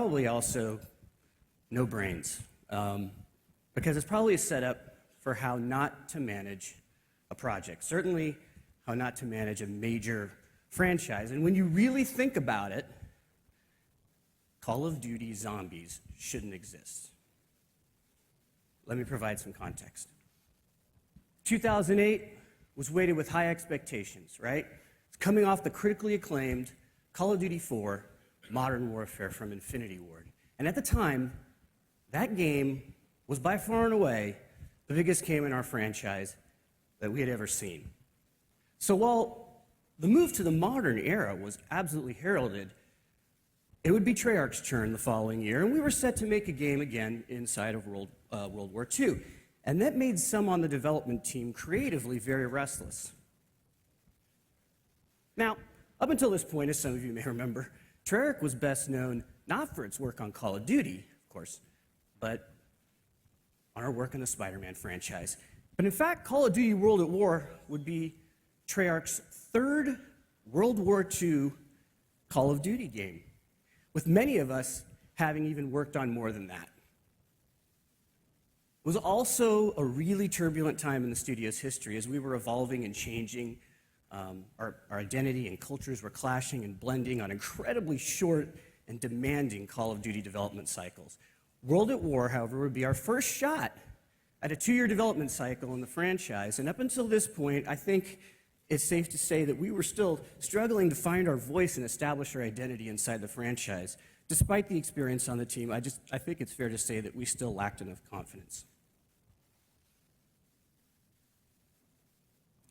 probably also no brains, because it's probably a setup for how not to manage a project, certainly how not to manage a major franchise. And when you really think about it, Call of Duty Zombies shouldn't exist. Let me provide some context. 2008 was weighted with high expectations, right? It's coming off the critically acclaimed Call of Duty 4 Modern Warfare from Infinity Ward. And at the time, that game was by far and away the biggest game in our franchise that we had ever seen. So while the move to the modern era was absolutely heralded, it would be Treyarch's turn the following year, and we were set to make a game again inside of World War II. And that made some on the development team creatively very restless. Now, up until this point, as some of you may remember, Treyarch was best known not for its work on Call of Duty, of course, but on our work on the Spider-Man franchise. But in fact, Call of Duty World at War would be Treyarch's third World War II Call of Duty game, with many of us having even worked on more than that. It was also a really turbulent time in the studio's history as we were evolving and changing. Our identity and cultures were clashing and blending on incredibly short and demanding Call of Duty development cycles. World at War, however, would be our first shot at a 2-year development cycle in the franchise. And up until this point, I think it's safe to say that we were still struggling to find our voice and establish our identity inside the franchise. Despite the experience on the team, I think it's fair to say that we still lacked enough confidence.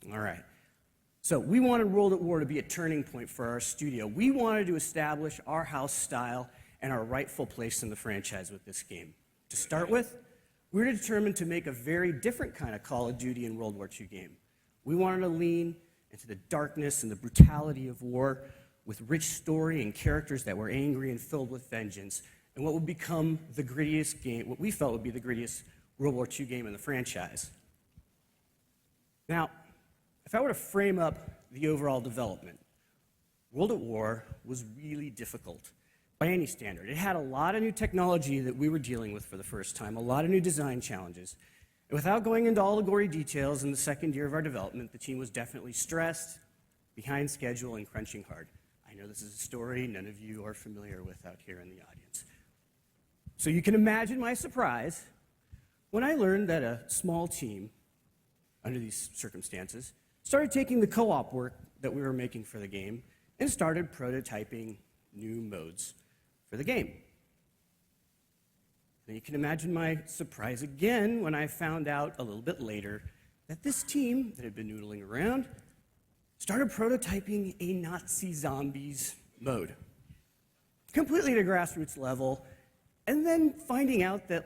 All right. So we wanted World at War to be a turning point for our studio. We wanted to establish our house style and our rightful place in the franchise with this game. To start with, we were determined to make a very different kind of Call of Duty and World War II game. We wanted to lean into the darkness and the brutality of war with rich story and characters that were angry and filled with vengeance, and what would become the grittiest game, what we felt would be the grittiest World War II game in the franchise. Now, if I were to frame up the overall development, World at War was really difficult by any standard. It had a lot of new technology that we were dealing with for the first time, a lot of new design challenges. And without going into all the gory details, in the second year of our development, the team was definitely stressed, behind schedule, and crunching hard. I know this is a story none of you are familiar with out here in the audience. So you can imagine my surprise when I learned that a small team, under these circumstances, started taking the co-op work that we were making for the game and started prototyping new modes for the game. And you can imagine my surprise again when I found out a little bit later that this team that had been noodling around started prototyping a Nazi zombies mode, completely at a grassroots level, and then finding out that,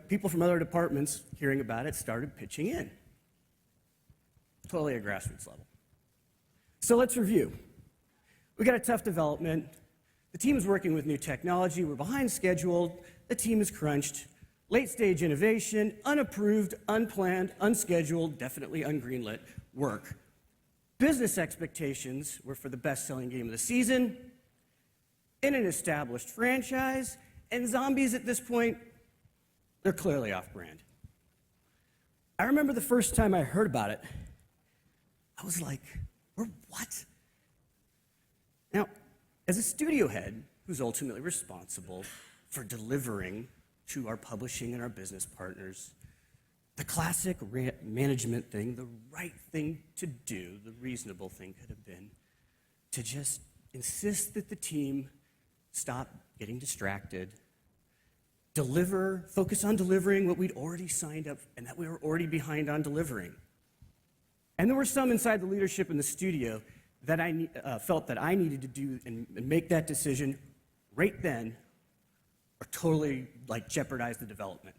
people from other departments hearing about it started pitching in. Totally at a grassroots level. So let's review. We got a tough development. The team is working with new technology. We're behind schedule. The team is crunched. Late-stage innovation, unapproved, unplanned, unscheduled, definitely ungreenlit work. Business expectations were for the best-selling game of the season, in an established franchise, and zombies at this point, they're clearly off-brand. I remember the first time I heard about it, I was like, we're what? Now, as a studio head who's ultimately responsible for delivering to our publishing and our business partners the classic management thing, the right thing to do, the reasonable thing could have been to just insist that the team stop getting distracted, focus on delivering what we'd already signed up and that we were already behind on delivering. And there were some inside the leadership in the studio that I felt that I needed to do and make that decision right then or totally jeopardize the development.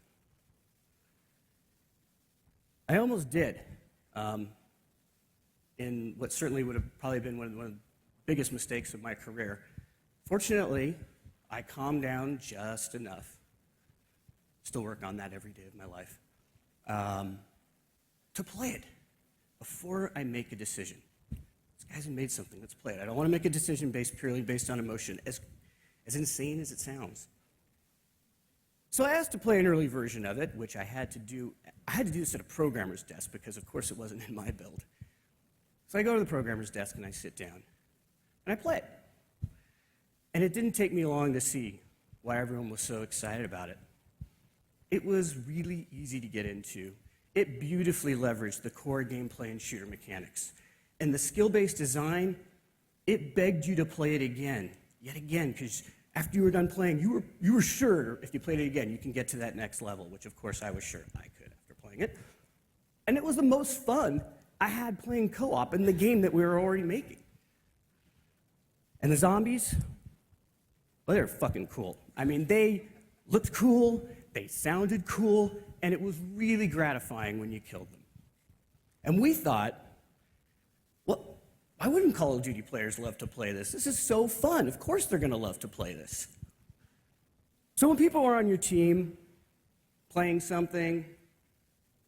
I almost did in what certainly would have probably been one of the biggest mistakes of my career. Fortunately, I calmed down just enough. Still work on that every day of my life. To play it before I make a decision. This guys have made something, let's play it. I don't want to make a decision purely based on emotion. As as insane as it sounds. So I asked to play an early version of it, which I had to do this at a programmer's desk because, of course, it wasn't in my build. So I go to the programmer's desk and I sit down, and I play it. And it didn't take me long to see why everyone was so excited about it. It was really easy to get into. It beautifully leveraged the core gameplay and shooter mechanics. And the skill-based design, it begged you to play it again, yet again, because after you were done playing, you were sure if you played it again, you can get to that next level, which of course I was sure I could after playing it. And it was the most fun I had playing co-op in the game that we were already making. And the zombies, well, they were fucking cool. I mean, they looked cool, they sounded cool, and it was really gratifying when you killed them. And we thought, well, why wouldn't Call of Duty players love to play this? This is so fun. Of course they're going to love to play this. So when people are on your team playing something in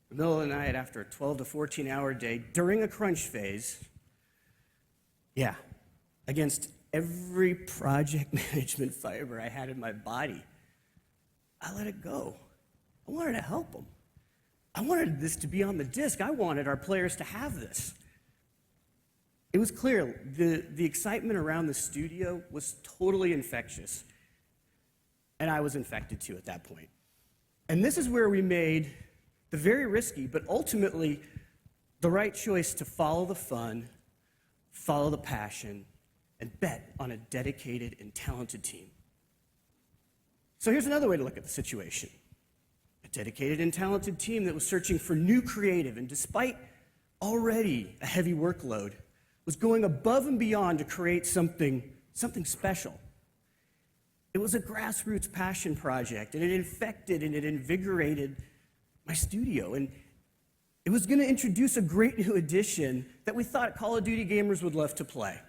the middle of the night after a 12 to 14-hour day during a crunch phase, yeah, against every project management fiber I had in my body, I let it go. I wanted to help them. I wanted this to be on the disc. I wanted our players to have this. It was clear the excitement around the studio was totally infectious. And I was infected too at that point. And this is where we made the very risky, but ultimately the right choice to follow the fun, follow the passion, and bet on a dedicated and talented team. So here's another way to look at the situation. A dedicated and talented team that was searching for new creative, and despite already a heavy workload, was going above and beyond to create something special. It was a grassroots passion project, and it infected and it invigorated my studio. And it was going to introduce a great new addition that we thought Call of Duty gamers would love to play.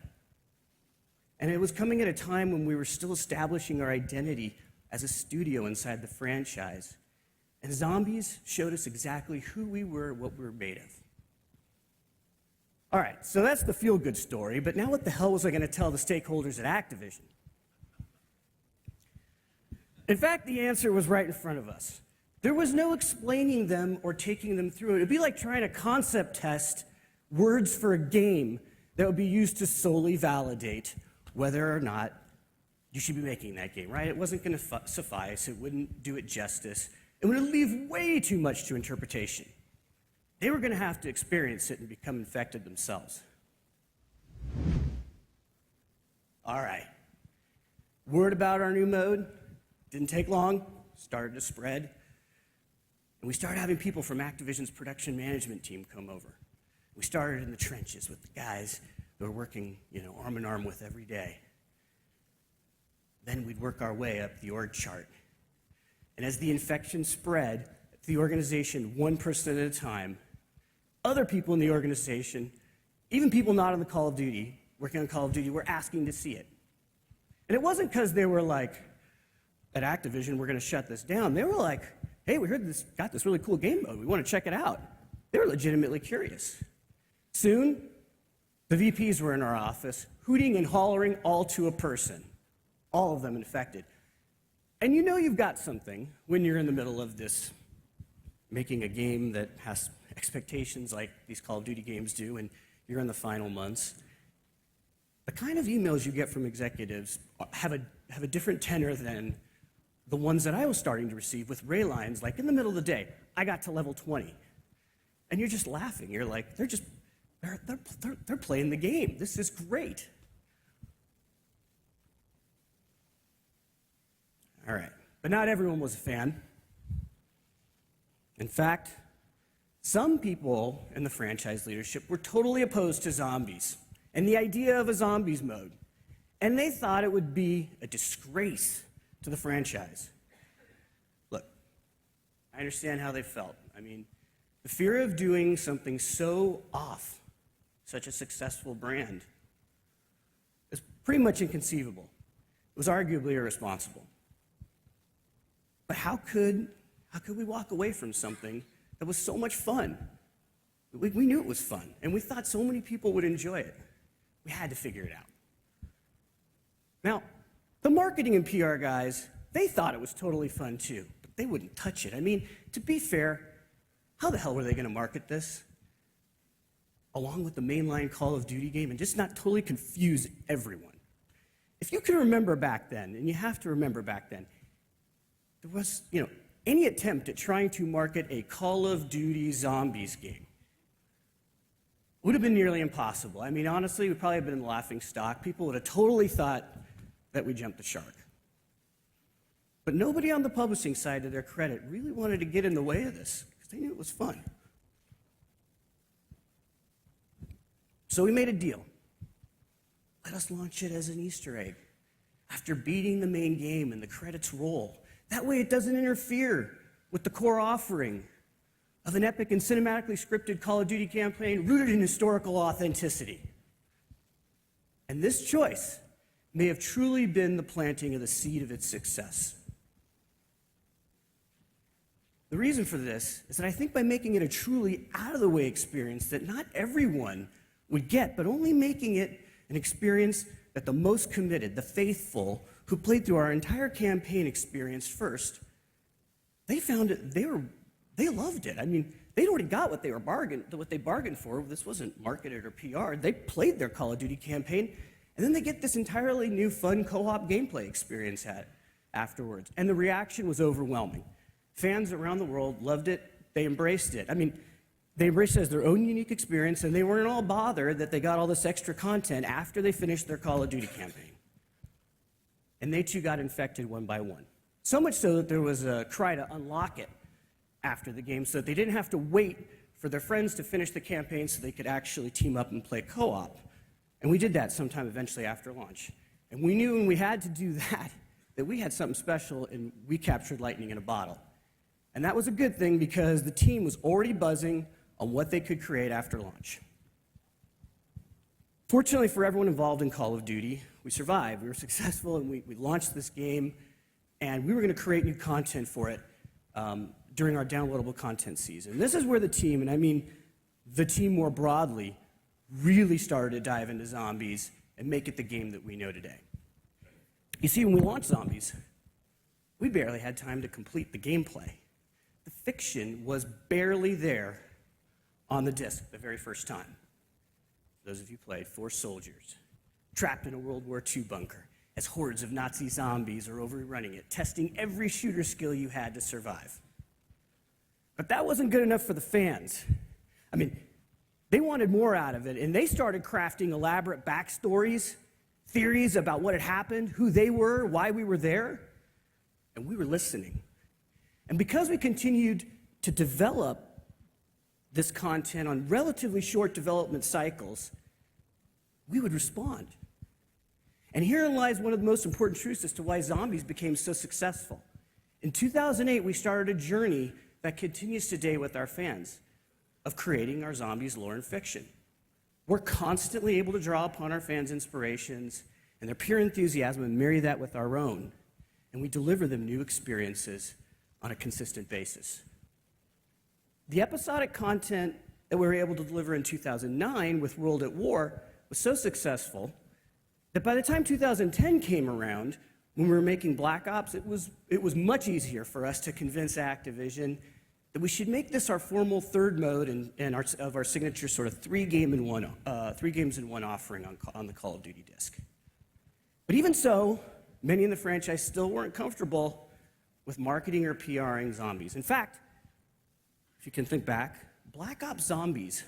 And it was coming at a time when we were still establishing our identity as a studio inside the franchise. And zombies showed us exactly who we were, what we were made of. All right, so that's the feel-good story, but now what the hell was I going to tell the stakeholders at Activision? In fact, the answer was right in front of us. There was no explaining them or taking them through it. It'd be like trying to concept test words for a game that would be used to solely validate whether or not you should be making that game, right? It wasn't going to suffice. It wouldn't do it justice. It would leave way too much to interpretation. They were going to have to experience it and become infected themselves. All right. Word about our new mode didn't take long, started to spread. And we started having people from Activision's production management team come over. We started in the trenches with the guys that were working, arm in arm with every day. Then we'd work our way up the org chart. And as the infection spread, the organization, one person at a time, other people in the organization, even people not on the Call of Duty, working on Call of Duty, were asking to see it. And it wasn't because they were like, at Activision, we're going to shut this down. They were like, hey, we heard this, got this really cool game mode. We want to check it out. They were legitimately curious. Soon, the VPs were in our office, hooting and hollering all to a person, all of them infected. And you know you've got something when you're in the middle of this, making a game that has expectations like these Call of Duty games do, and you're in the final months. The kind of emails you get from executives have a different tenor than the ones that I was starting to receive with ray lines, like in the middle of the day, I got to level 20. And you're just laughing. You're like, they're playing the game. This is great. All right, but not everyone was a fan. In fact, some people in the franchise leadership were totally opposed to zombies and the idea of a zombies mode. And they thought it would be a disgrace to the franchise. Look, I understand how they felt. I mean, the fear of doing something so off such a successful brand is pretty much inconceivable. It was arguably irresponsible. But how could we walk away from something that was so much fun? We knew it was fun, and we thought so many people would enjoy it. We had to figure it out. Now, The marketing and PR guys, they thought it was totally fun too, but they wouldn't touch it. I mean, to be fair, how the hell were they going to market this along with the mainline Call of Duty game and just not totally confuse everyone? If you can remember back then, and you have to remember back then, there was, any attempt at trying to market a Call of Duty Zombies game would have been nearly impossible. I mean, honestly, we'd probably have been in the laughing stock. People would have totally thought that we jumped the shark. But nobody on the publishing side, to their credit, really wanted to get in the way of this because they knew it was fun. So we made a deal. Let us launch it as an Easter egg after beating the main game and the credits roll. That way it doesn't interfere with the core offering of an epic and cinematically scripted Call of Duty campaign rooted in historical authenticity. And this choice may have truly been the planting of the seed of its success. The reason for this is that I think by making it a truly out-of-the-way experience that not everyone would get, but only making it an experience that the most committed, the faithful, who played through our entire campaign experience first, they found it, they loved it. I mean, they'd already got what they bargained for. This wasn't marketed or PR. They played their Call of Duty campaign, and then they get this entirely new, fun co-op gameplay experience afterwards. And the reaction was overwhelming. Fans around the world loved it. They embraced it. I mean, they embraced it as their own unique experience, and they weren't all bothered that they got all this extra content after they finished their Call of Duty campaign. And they too got infected one by one. So much so that there was a cry to unlock it after the game so that they didn't have to wait for their friends to finish the campaign so they could actually team up and play co-op. And we did that sometime eventually after launch. And we knew when we had to do that we had something special, and we captured lightning in a bottle. And that was a good thing because the team was already buzzing on what they could create after launch. Fortunately for everyone involved in Call of Duty, we survived. We were successful, and we launched this game, and we were going to create new content for it during our downloadable content season. This is where the team, and I mean the team more broadly, really started to dive into zombies and make it the game that we know today. You see, when we launched Zombies, we barely had time to complete the gameplay. The fiction was barely there on the disc the very first time. Those of you who played, 4 soldiers trapped in a World War II bunker as hordes of Nazi zombies are overrunning it, testing every shooter skill you had to survive. But that wasn't good enough for the fans. I mean, they wanted more out of it, and they started crafting elaborate backstories, theories about what had happened, who they were, why we were there, and we were listening. And because we continued to develop this content on relatively short development cycles, we would respond. And herein lies one of the most important truths as to why Zombies became so successful. In 2008, we started a journey that continues today with our fans of creating our Zombies lore and fiction. We're constantly able to draw upon our fans' inspirations and their pure enthusiasm and marry that with our own, and we deliver them new experiences on a consistent basis. The episodic content that we were able to deliver in 2009 with World at War was so successful that by the time 2010 came around, when we were making Black Ops, it was much easier for us to convince Activision that we should make this our formal third mode of our signature sort of 3 games in one offering on the Call of Duty disc. But even so, many in the franchise still weren't comfortable with marketing or PRing Zombies. In fact, if you can think back, Black Ops Zombies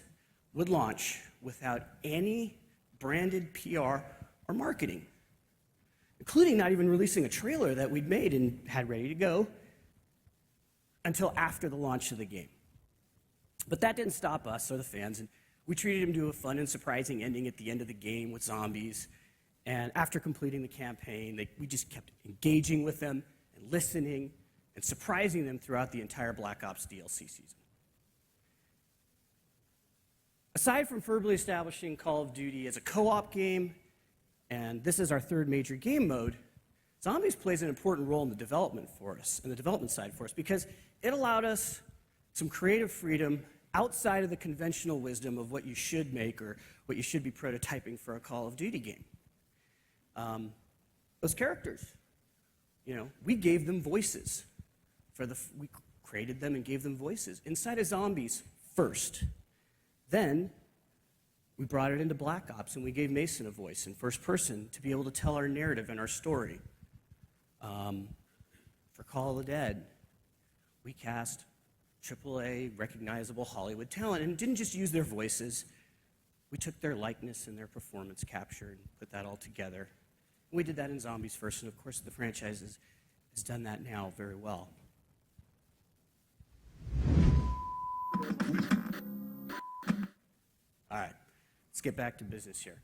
would launch without any branded PR or marketing, including not even releasing a trailer that we'd made and had ready to go until after the launch of the game. But that didn't stop us or the fans, and we treated them to a fun and surprising ending at the end of the game with Zombies. And after completing the campaign, we just kept engaging with them and listening and surprising them throughout the entire Black Ops DLC season. Aside from firmly establishing Call of Duty as a co-op game, and this is our third major game mode, Zombies plays an important role in the development side for us, because it allowed us some creative freedom outside of the conventional wisdom of what you should make or what you should be prototyping for a Call of Duty game. those characters. We gave them voices. We created them and gave them voices inside of zombies first. Then we brought it into Black Ops and we gave Mason a voice in first person to be able to tell our narrative and our story. For Call of the Dead, we cast AAA recognizable Hollywood talent and didn't just use their voices. We took their likeness and their performance capture and put that all together. And we did that in Zombies first, and of course the franchise has done that now very well. All right, let's get back to business here.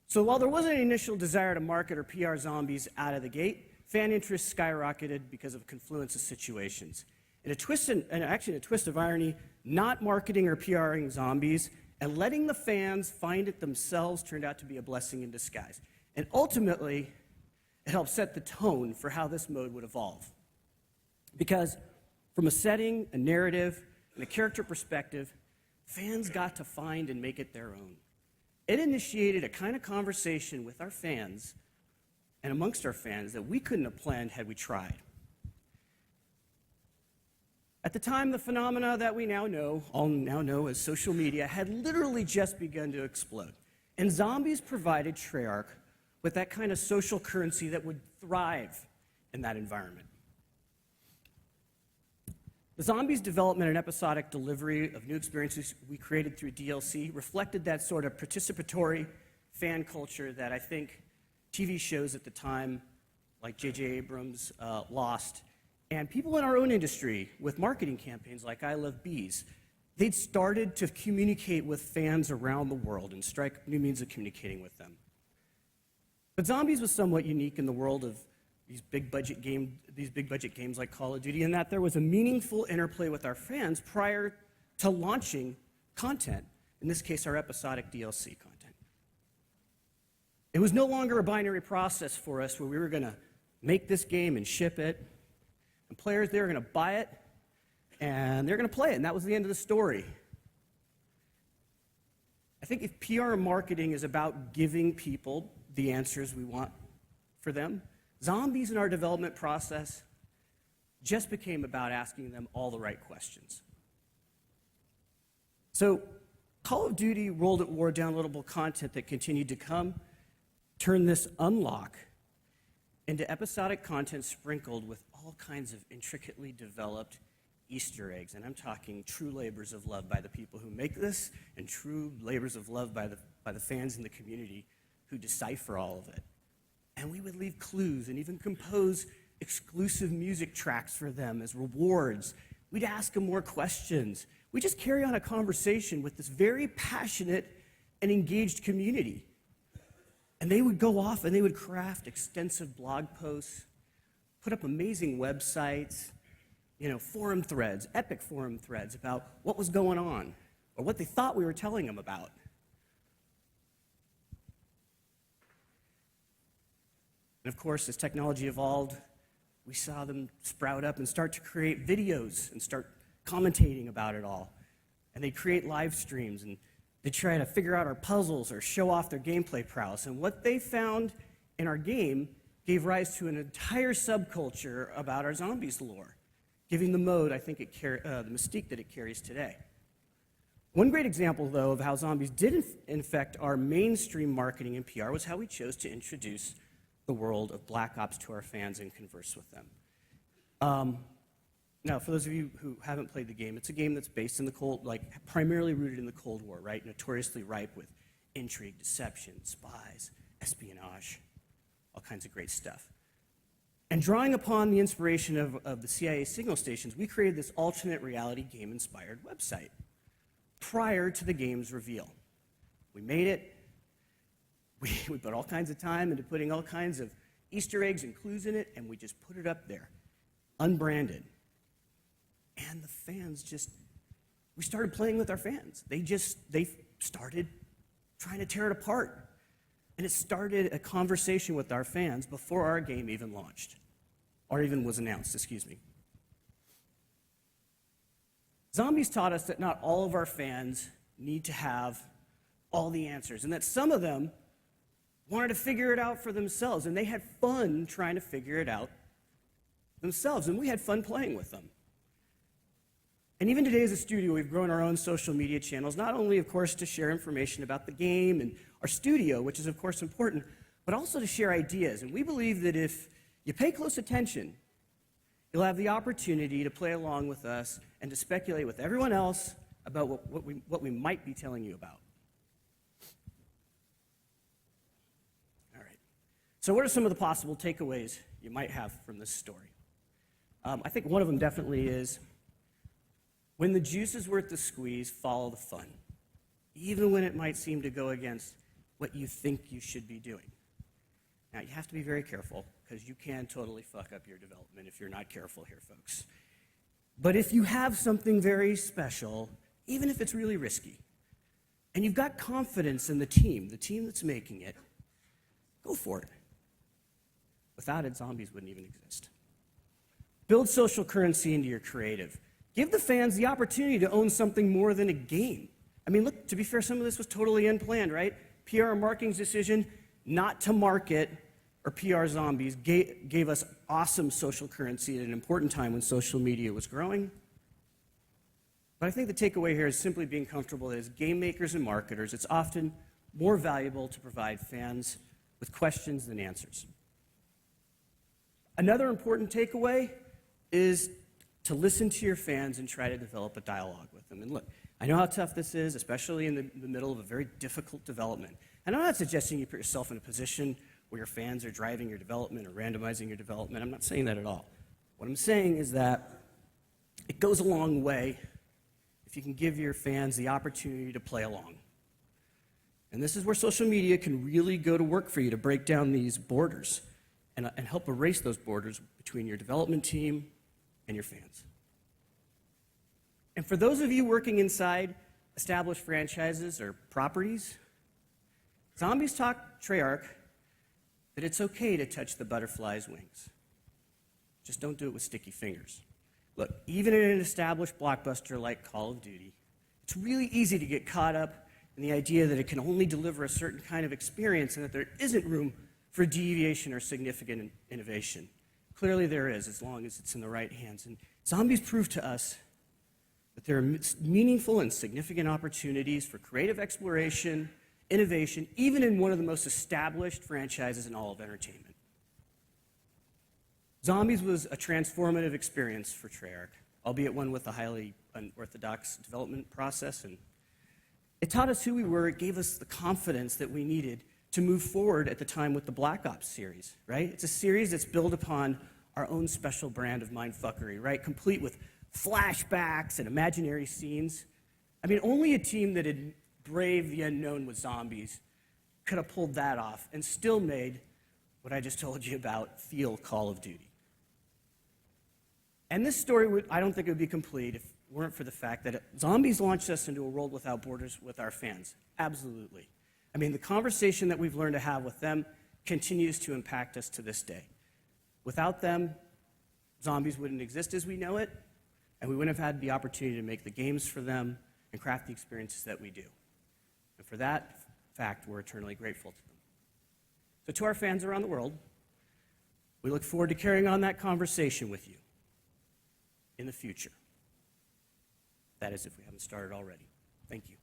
So while there wasn't an initial desire to market or PR Zombies out of the gate, fan interest skyrocketed because of a confluence of situations. In a twist of irony, not marketing or PRing Zombies and letting the fans find it themselves turned out to be a blessing in disguise. And ultimately, it helped set the tone for how this mode would evolve. Because from a setting, a narrative, and a character perspective, fans got to find and make it their own. It initiated a kind of conversation with our fans and amongst our fans that we couldn't have planned had we tried. At the time, the phenomena that we all now know as social media, had literally just begun to explode. And Zombies provided Treyarch with that kind of social currency that would thrive in that environment. The Zombies development and episodic delivery of new experiences we created through DLC reflected that sort of participatory fan culture that I think TV shows at the time, like J.J. Abrams, lost. And people in our own industry, with marketing campaigns like I Love Bees, they'd started to communicate with fans around the world and strike new means of communicating with them. But Zombies was somewhat unique in the world of these big budget games like Call of Duty, in that there was a meaningful interplay with our fans prior to launching content, in this case our episodic DLC content. It was no longer a binary process for us where we were going to make this game and ship it, and players, they were going to buy it, and they're going to play it, and that was the end of the story. I think if PR and marketing is about giving people the answers we want for them, Zombies in our development process just became about asking them all the right questions. So Call of Duty World at War downloadable content that continued to come turned this unlock into episodic content sprinkled with all kinds of intricately developed Easter eggs. And I'm talking true labors of love by the people who make this and true labors of love by the fans in the community who decipher all of it. And we would leave clues and even compose exclusive music tracks for them as rewards. We'd ask them more questions. We just carry on a conversation with this very passionate and engaged community. And they would go off and they would craft extensive blog posts, put up amazing websites, forum threads, epic forum threads about what was going on or what they thought we were telling them about. And of course, as technology evolved, we saw them sprout up and start to create videos and start commentating about it all. And they'd create live streams and they'd try to figure out our puzzles or show off their gameplay prowess. And what they found in our game gave rise to an entire subculture about our Zombies lore, giving the mode, I think, the mystique that it carries today. One great example, though, of how Zombies did infect our mainstream marketing and PR was how we chose to introduce the world of Black Ops to our fans and converse with them. Now, for those of you who haven't played the game, it's a game that's based in the primarily rooted in the Cold War, right? Notoriously ripe with intrigue, deception, spies, espionage, all kinds of great stuff. And drawing upon the inspiration of the CIA signal stations, we created this alternate reality game-inspired website prior to the game's reveal. We made it. We put all kinds of time into putting all kinds of Easter eggs and clues in it, and we just put it up there, unbranded. And the fans we started playing with our fans. They started trying to tear it apart. And it started a conversation with our fans before our game even launched, or even was announced, excuse me. Zombies taught us that not all of our fans need to have all the answers, and that some of them wanted to figure it out for themselves, and they had fun trying to figure it out themselves, and we had fun playing with them. And even today as a studio, we've grown our own social media channels, not only, of course, to share information about the game and our studio, which is, of course, important, but also to share ideas. And we believe that if you pay close attention, you'll have the opportunity to play along with us and to speculate with everyone else about what we might be telling you about. All right. So what are some of the possible takeaways you might have from this story? I think one of them definitely is, when the juice is worth the squeeze, follow the fun, even when it might seem to go against what you think you should be doing. Now, you have to be very careful, because you can totally fuck up your development if you're not careful here, folks. But if you have something very special, even if it's really risky, and you've got confidence in the team that's making it, go for it. Without it, zombies wouldn't even exist. Build social currency into your creative. Give the fans the opportunity to own something more than a game. I mean, look, to be fair, some of this was totally unplanned, right? PR and marketing's decision not to market or PR zombies gave us awesome social currency at an important time when social media was growing. But I think the takeaway here is simply being comfortable that as game makers and marketers, it's often more valuable to provide fans with questions than answers. Another important takeaway is to listen to your fans and try to develop a dialogue with them. And look, I know how tough this is, especially in the middle of a very difficult development. And I'm not suggesting you put yourself in a position where your fans are driving your development or randomizing your development. I'm not saying that at all. What I'm saying is that it goes a long way if you can give your fans the opportunity to play along. And this is where social media can really go to work for you to break down these borders and help erase those borders between your development team and your fans. And for those of you working inside established franchises or properties, zombies taught Treyarch that it's okay to touch the butterfly's wings. Just don't do it with sticky fingers. Look, even in an established blockbuster like Call of Duty, it's really easy to get caught up in the idea that it can only deliver a certain kind of experience and that there isn't room for deviation or significant innovation. Clearly there is, as long as it's in the right hands. And zombies prove to us that there are meaningful and significant opportunities for creative exploration, innovation, even in one of the most established franchises in all of entertainment. Zombies was a transformative experience for Treyarch, albeit one with a highly unorthodox development process. And it taught us who we were. It gave us the confidence that we needed to move forward at the time with the Black Ops series, right? It's a series that's built upon our own special brand of mindfuckery, right? Complete with flashbacks and imaginary scenes. I mean, only a team that had braved the unknown with zombies could have pulled that off and still made what I just told you about feel Call of Duty. And this story, I don't think it would be complete if it weren't for the fact that zombies launched us into a world without borders with our fans. Absolutely. I mean, the conversation that we've learned to have with them continues to impact us to this day. Without them, zombies wouldn't exist as we know it, and we wouldn't have had the opportunity to make the games for them and craft the experiences that we do. And for that fact, we're eternally grateful to them. So to our fans around the world, we look forward to carrying on that conversation with you in the future. That is, if we haven't started already. Thank you.